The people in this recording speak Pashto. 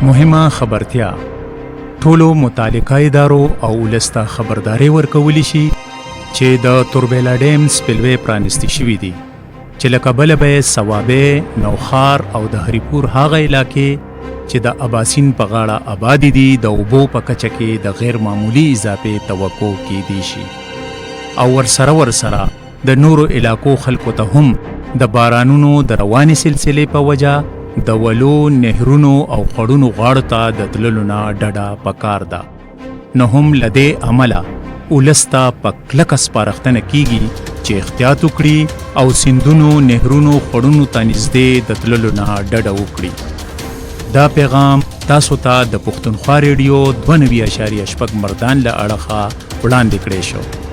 مهمه خبرتیا ټولو متعلقه ادارو او ولس ته خبرداری ورکولی شي چې د توربېلا ډیم سپلوی پرانیستي شوي دي چې له کبله به صوابه، نوخار او د هریپور هغه علاقې چې د اباسین په غاړه آبادي دي د اوبو په کچه کې د غیر معمولی اضافې توقع کیدی شي او ورسره د نورو علاقو خلکو ته هم د بارانونو د روانې سلسلې په وجه د ولو، نهرونو او خړونو غاړو ته د تللو نه ډډه پکار ده. نو هم له دې عمله ولس ته په کلکه سپارښتنه کیږي چې احتیاط وکړي او سیندونو، نهرونو، خړونو ته نږدې د تللو نه ډډه وکړي. دا پیغام تاسو ته د پښتونخوا ریډیو 92.6 مردان له اړخه وړاندې کړی شو.